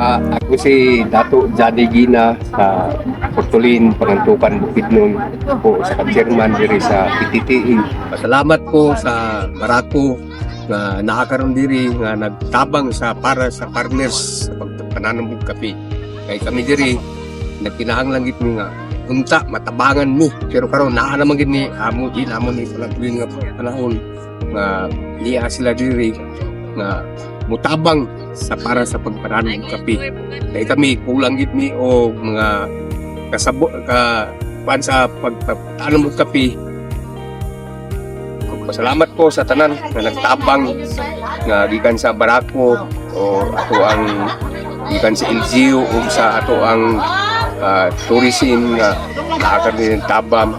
Ako si Dato Jadi Gina sa Portolin, Pangantukan, Bukidnon po sa chairman diri sa PTTE. Salamat po sa Barako nga nakakaroon diri nga nagtabang sa para sa farmers sa pagpananambog kape. Kay kami diri nagkinahanglan gid mi nga unta matabangan mi pero karon naa naman gid ni amo di namon ni palabuin nga panahon nga liya sila diri nga mutabang sa para sa pagpananambog kape. Kay kami kulang gid mi o mga kasabo ka pan sa pagpananambog kape. Pasalamat po sa tanan nga nagtabang nga gikan sa Barako o ato ang gikan sa LGU o sa ato ang tourism nga nakakaroon ng tabang